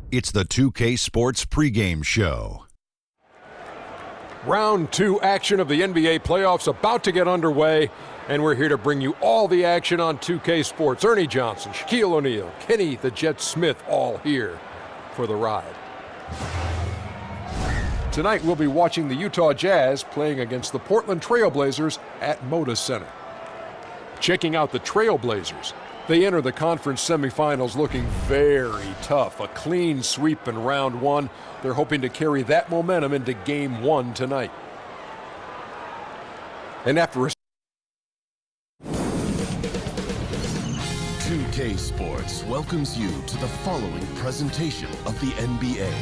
It's the 2K Sports pregame show. Round 2 action of the NBA playoffs about to get underway, and we're here to bring you all the action on 2K Sports. Ernie Johnson, Shaquille O'Neal, Kenny the Jet Smith, all here for the ride. Tonight we'll be watching the Utah Jazz playing against the Portland Trail Blazers at Moda Center. Checking out the Trail Blazers, they enter the conference semifinals looking very tough. A clean sweep in round 1. They're hoping to carry that momentum into game 1 tonight. And after a 2K Sports welcomes you to the following presentation of the NBA.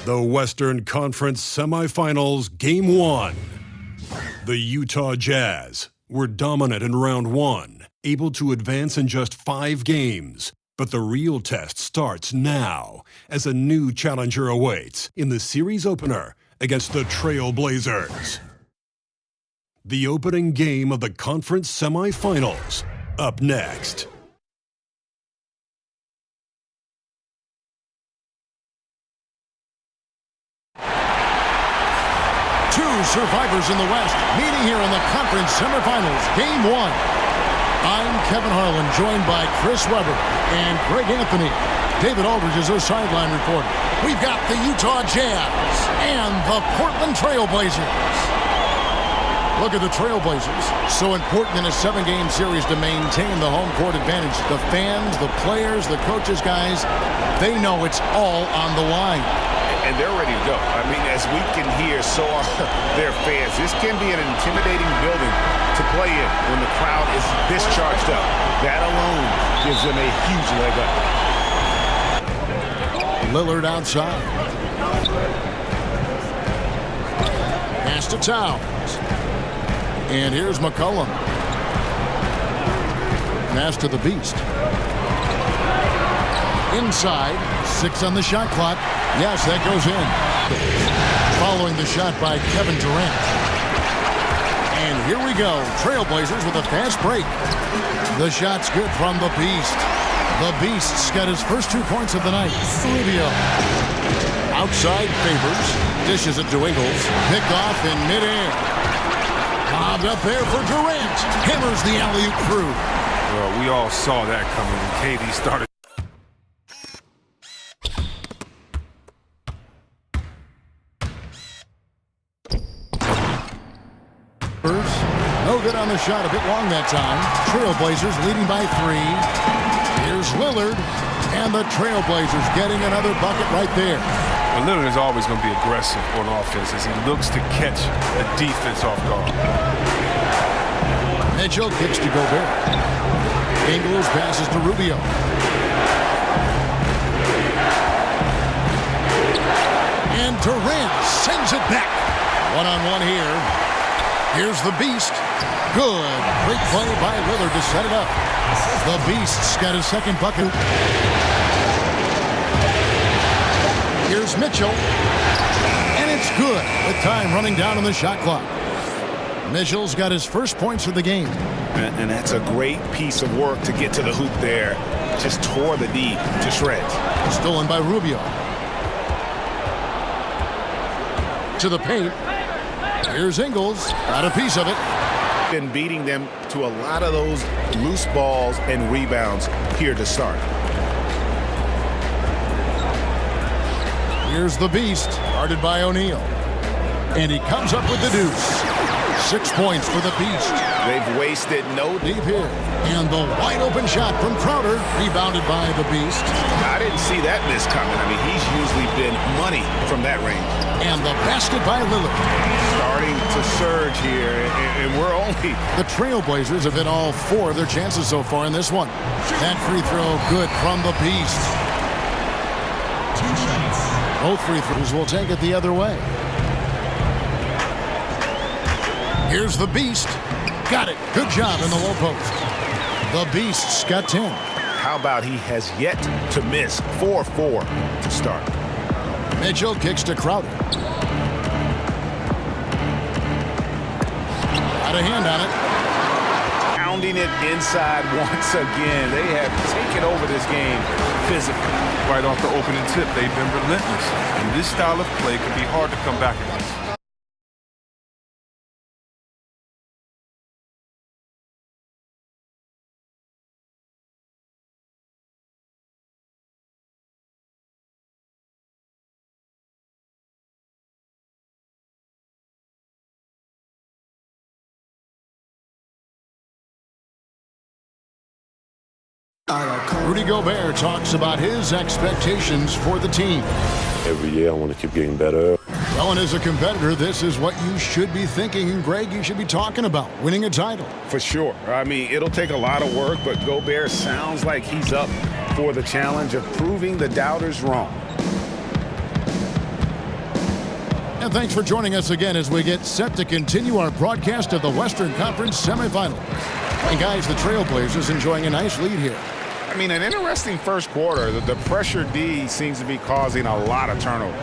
The Western Conference Semifinals, Game 1. The Utah Jazz were dominant in round 1, able to advance in just 5 games. But the real test starts now as a new challenger awaits in the series opener against the Trail Blazers. The opening game of the conference semifinals, up next. Two survivors in the West meeting here in the conference semifinals, Game 1. I'm Kevin Harlan, joined by Chris Webber and Greg Anthony. David Aldridge is our sideline reporter. We've got the Utah Jazz and the Portland Trail Blazers. Look at the Trail Blazers. So important in a 7-game series to maintain the home court advantage. The fans, the players, the coaches, guys, they know it's all on the line. And they're ready to go. I mean, as we can hear, so are their fans. This can be an intimidating building to play in when the crowd is this charged up. That alone gives them a huge leg up. Lillard outside. Pass to Towns. And here's McCollum. Pass to the Beast. Inside, 6 on the shot clock. Yes, that goes in. Following the shot by Kevin Durant. And here we go. Trailblazers with a fast break. The shot's good from the Beast. The Beast's got his first 2 points of the night. Rubio. Outside Favors. Dishes it to Ingles. Picked off in midair. Lobbed up there for Durant. Hammers the alley-oop through. Well, we all saw that coming when KD started. No good on the shot, a bit long that time. Trailblazers leading by 3. Here's Lillard, and the Trailblazers getting another bucket right there. But Lillard is always going to be aggressive on offense as he looks to catch the defense off guard. Mitchell kicks to Gobert. Ingles passes to Rubio. And Durant sends it back. One-on-one here. Here's the Beast. Good. Great play by Lillard to set it up. The Beast's got his second bucket. Here's Mitchell. And it's good with time running down on the shot clock. Mitchell's got his first points of the game. And that's a great piece of work to get to the hoop there. Just tore the D to shreds. Stolen by Rubio. To the paint. Here's Ingles. Got a piece of it. Been beating them to a lot of those loose balls and rebounds here to start. Here's the Beast, guarded by O'Neal. And he comes up with the deuce. 6 points for the Beast. They've wasted no deep here. And the wide open shot from Crowder, rebounded by the Beast. I didn't see that miss coming. I mean, he's usually been money from that range. And the basket by Lillard. Starting to surge here, and we're only... The Trailblazers have hit all 4 of their chances so far in this one. That free throw good from the Beast. 2 shots. Both free throws will take it the other way. Here's the Beast. Got it. Good job in the low post. The Beast's got 10. How about he has yet to miss 4-4 to start. Mitchell kicks to Crowder. Got a hand on it. Pounding it inside once again. They have taken over this game physically. Right off the opening tip, they've been relentless. And this style of play can be hard to come back against. Rudy Gobert talks about his expectations for the team. Every year I want to keep getting better. Well, and as a competitor, this is what you should be thinking. And Greg, you should be talking about winning a title. For sure. I mean, it'll take a lot of work, but Gobert sounds like he's up for the challenge of proving the doubters wrong. And thanks for joining us again as we get set to continue our broadcast of the Western Conference semifinals. And guys, the Trailblazers enjoying a nice lead here. I mean, an interesting first quarter. The pressure D seems to be causing a lot of turnover.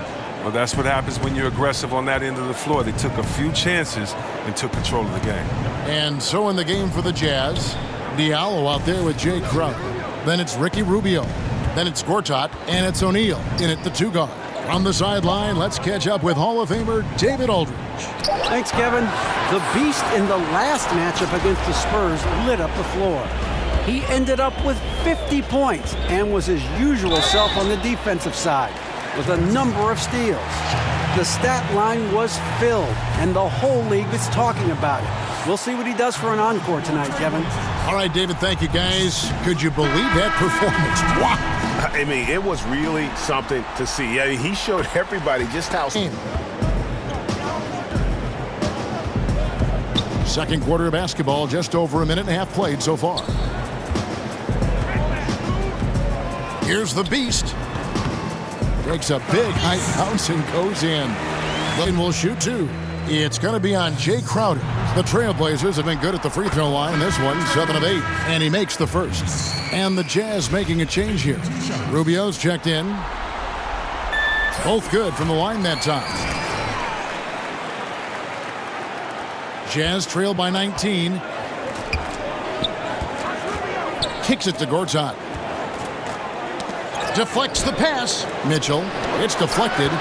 Well, that's what happens when you're aggressive on that end of the floor. They took a few chances and took control of the game. And so in the game for the Jazz, Diallo out there with Jay Crowder. Then it's Ricky Rubio. Then it's Gortat, and it's O'Neal in at the 2 guard. From the sideline, let's catch up with Hall of Famer David Aldridge. Thanks, Kevin. The Beast in the last matchup against the Spurs lit up the floor. He ended up with 50 points and was his usual self on the defensive side with a number of steals. The stat line was filled, and the whole league is talking about it. We'll see what he does for an encore tonight, Kevin. All right, David, thank you, guys. Could you believe that performance? Wow. I mean, it was really something to see. I mean, he showed everybody just how... Second quarter of basketball, just over a minute and a half played so far. Here's the Beast. Breaks a big high bounce and goes in. Lynn will shoot 2. It's going to be on Jay Crowder. The Trailblazers have been good at the free throw line. This one, 7 of 8. And he makes the first. And the Jazz making a change here. Rubio's checked in. Both good from the line that time. Jazz trail by 19. Kicks it to Gortat. Deflects the pass. Mitchell. It's deflected.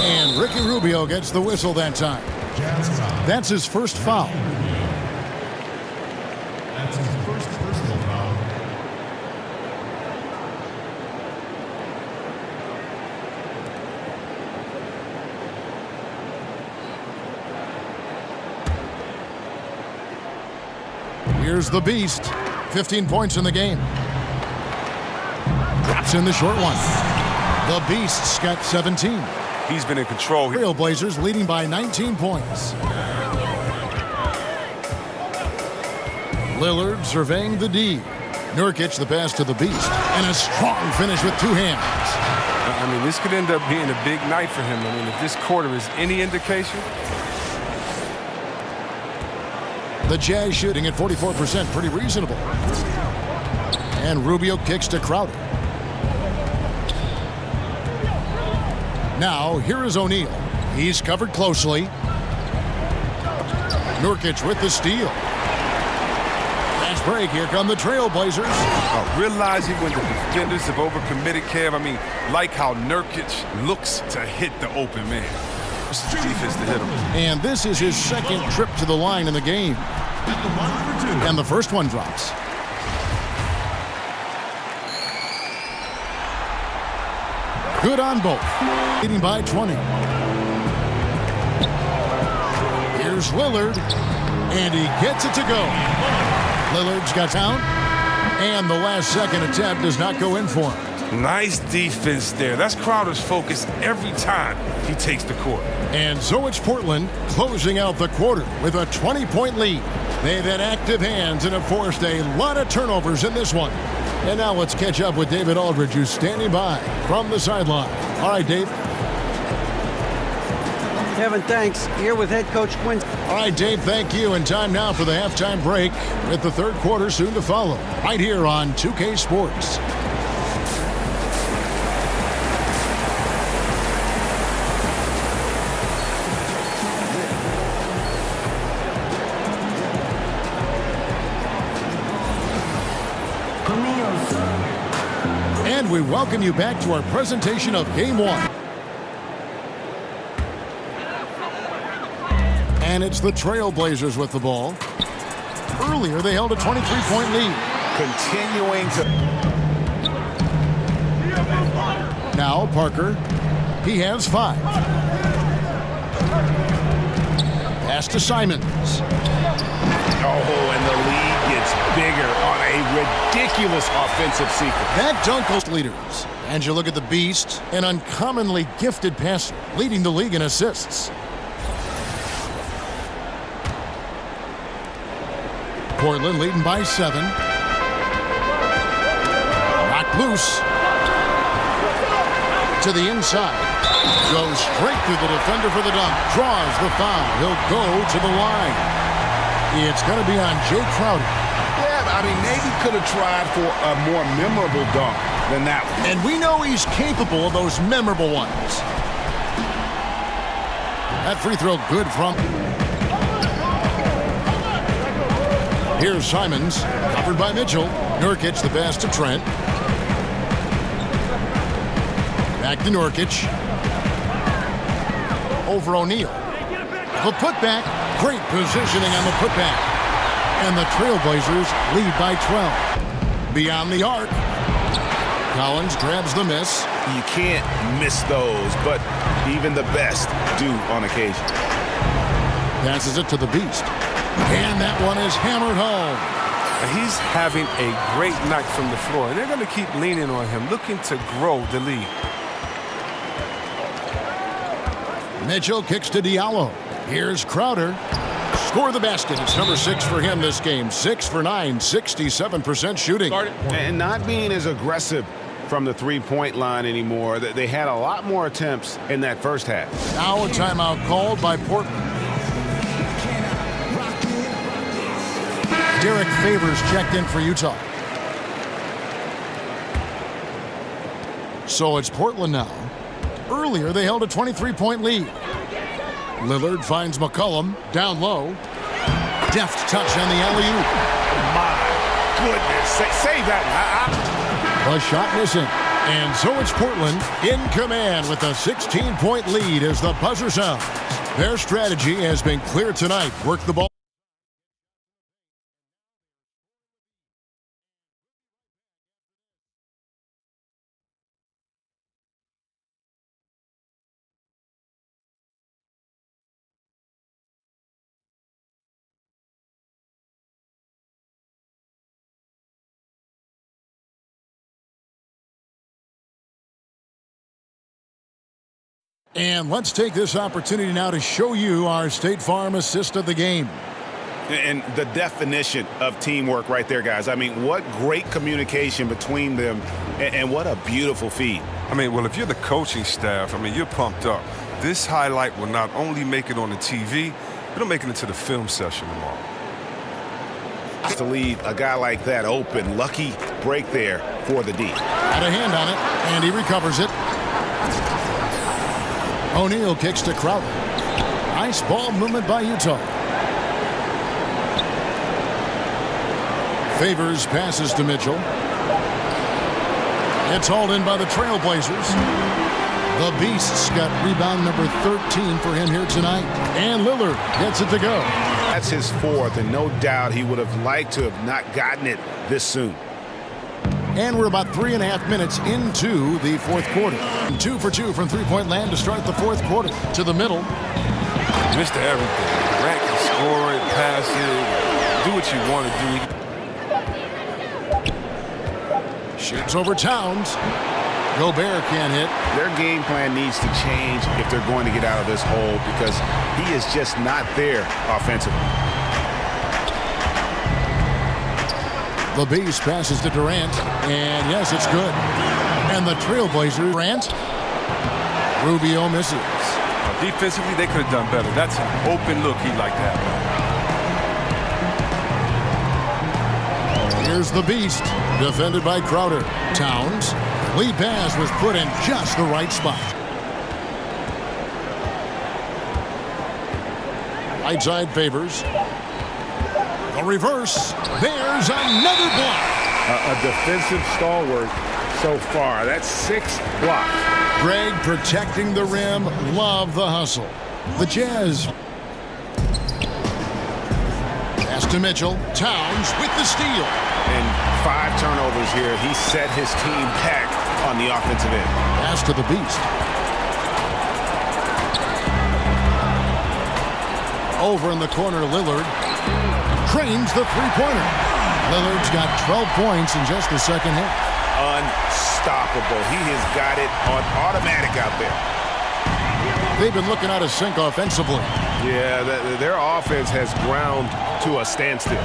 And Ricky Rubio gets the whistle that time. That's his first foul. That's his first personal foul. Here's the Beast. 15 points in the game. Drops in the short one. The Beast's got 17. He's been in control. Trailblazers leading by 19 points. Lillard surveying the D. Nurkic the pass to the beast. And a strong finish with two hands. I mean, this could end up being a big night for him. I mean, if this quarter is any indication. The Jazz shooting at 44%, pretty reasonable. And Rubio kicks to Crowder. Now, here is O'Neal. He's covered closely. Nurkic with the steal. Fast break. Here come the Trailblazers. Realizing when the defenders have overcommitted, Kev, I mean, like how Nurkic looks to hit the open man. This is the defense to hit him. And this is his second trip to the line in the game. And the first one drops. Good on both. Leading by 20. Here's Lillard. And he gets it to go. Lillard's got down. And the last second attempt does not go in for him. Nice defense there. That's Crowder's focus every time he takes the court. And so it's Portland closing out the quarter with a 20-point lead. They've had active hands and have forced a lot of turnovers in this one. And now let's catch up with David Aldridge, who's standing by from the sideline. All right, Dave. Kevin, thanks. Here with head coach Quinn. All right, Dave, thank you. And time now for the halftime break with the third quarter soon to follow. Right here on 2K Sports. And we welcome you back to our presentation of Game 1. And it's the Trailblazers with the ball. Earlier, they held a 23-point lead. Continuing to... Now, Parker. He has 5. Pass to Simons. Oh, and the lead gets bigger on a ridiculous offensive sequence. That dunk goes leaders. And you look at the beast, an uncommonly gifted passer, leading the league in assists. Portland leading by 7. Knocked loose. To the inside. Goes straight through the defender for the dunk. Draws the foul. He'll go to the line. It's going to be on Jay Crowder. Yeah, I mean, maybe could have tried for a more memorable dunk than that one. And we know he's capable of those memorable ones. That free throw good from... Here's Simons, covered by Mitchell. Nurkic the pass to Trent. Back to Nurkic. Over O'Neal. The putback. Great positioning on the putback. And the Trailblazers lead by 12. Beyond the arc. Collins grabs the miss. You can't miss those, but even the best do on occasion. Passes it to the beast. And that one is hammered home. He's having a great night from the floor, and they're going to keep leaning on him, looking to grow the lead. Mitchell kicks to Diallo. Here's Crowder. Score the basket. It's number 6 for him this game. 6 for 9, 67% shooting. And not being as aggressive from the three-point line anymore. They had a lot more attempts in that first half. Now a timeout called by Portland. Derek Favors checked in for Utah. So it's Portland now. Earlier, they held a 23-point lead. Lillard finds McCollum down low. Deft touch on the alley-oop. My goodness. Save that. A shot missing. And so it's Portland in command with a 16-point lead as the buzzer sounds. Their strategy has been clear tonight. Work the ball. And let's take this opportunity now to show you our State Farm assist of the game. And the definition of teamwork right there, guys. I mean, what great communication between them, and what a beautiful feed. I mean, well, if you're the coaching staff, I mean, you're pumped up. This highlight will not only make it on the TV, it'll make it into the film session tomorrow. To leave a guy like that open, lucky break there for the D. Had a hand on it, and he recovers it. O'Neal kicks to Crowder. Nice ball movement by Utah. Favors passes to Mitchell. It's hauled in by the Trailblazers. The Beasts got rebound number 13 for him here tonight. And Lillard gets it to go. That's his fourth, and no doubt he would have liked to have not gotten it this soon. And we're about 3.5 minutes into the fourth quarter. 2 for 2 from three-point land to start the fourth quarter. To the middle. Mr. Everything. Grant can score it, pass it, do what you want to do. Shoots over Towns. Gobert can't hit. Their game plan needs to change if they're going to get out of this hole, because he is just not there offensively. The Beast passes to Durant, and yes, it's good. And the Trailblazers, Durant. Rubio misses. Defensively, they could have done better. That's an open look he liked to have. Here's the Beast, defended by Crowder. Towns. Lead pass was put in just the right spot. Right side Favors. A reverse. There's another block. A defensive stalwart so far. That's 6 blocks. Greg protecting the rim. Love the hustle. The Jazz. Pass to Mitchell. Towns with the steal. And 5 turnovers here. He set his team back on the offensive end. Pass to the Beast. Over in the corner, Lillard cranes the three-pointer. Lillard's got 12 points in just the second half. Unstoppable. He has got it on automatic out there. They've been looking out of sync offensively. Yeah, their offense has ground to a standstill.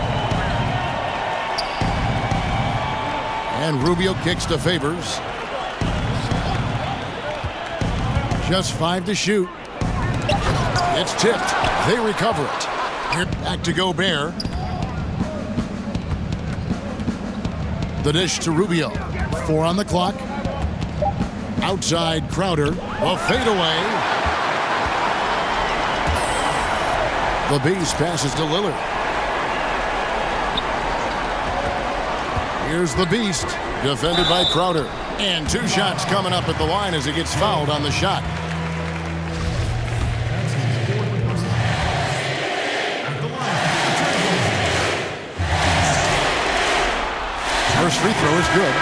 And Rubio kicks to Favors. Just 5 to shoot. It's tipped. They recover it. Here back to Gobert. The dish to Rubio. 4 on the clock. Outside Crowder. A fadeaway. The Beast passes to Lillard. Here's the Beast, defended by Crowder. And 2 shots coming up at the line as he gets fouled on the shot. First free throw is good.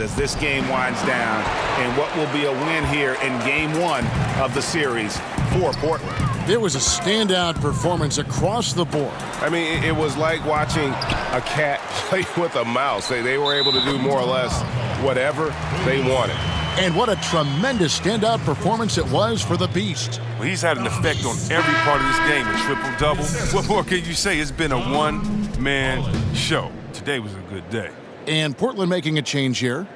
As this game winds down, and what will be a win here in game 1 of the series for Portland. It was a standout performance across the board. I mean, it was like watching a cat play with a mouse. They were able to do more or less whatever they wanted. And what a tremendous standout performance it was for the Beast. Well, he's had an effect on every part of this game, a triple-double. What more can you say? It's been a one-man show. Today was a good day. And Portland making a change here.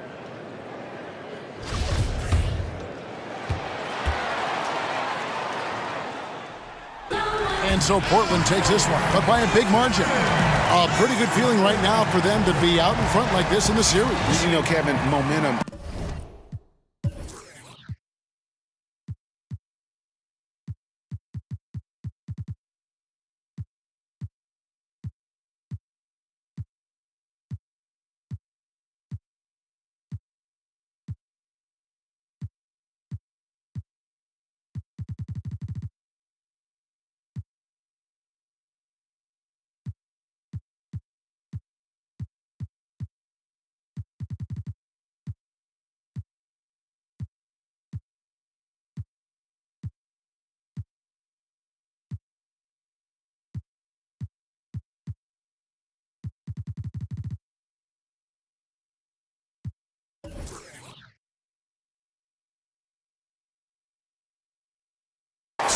And so Portland takes this one, but by a big margin. A pretty good feeling right now for them to be out in front like this in the series. You know, Kevin, momentum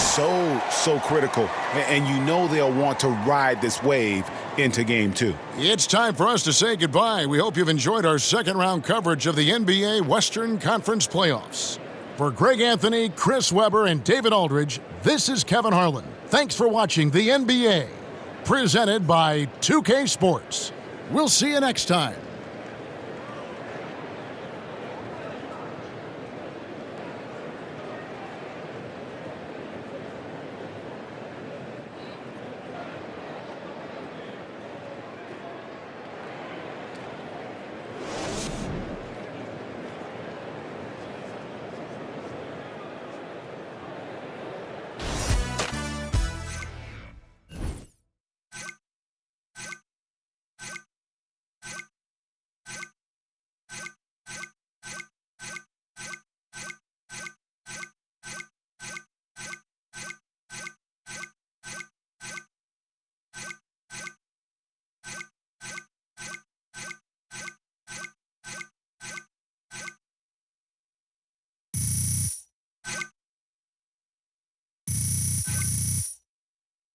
so critical. And you know they'll want to ride this wave into game 2. It's time for us to say goodbye. We hope you've enjoyed our second-round coverage of the NBA Western Conference Playoffs. For Greg Anthony, Chris Webber, and David Aldridge, this is Kevin Harlan. Thanks for watching the NBA, presented by 2K Sports. We'll see you next time.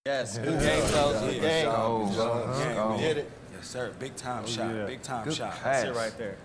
Yes, good game, fellas. Good game. We did it. Yes, sir. Big time shot. Big time shot. That's it right there.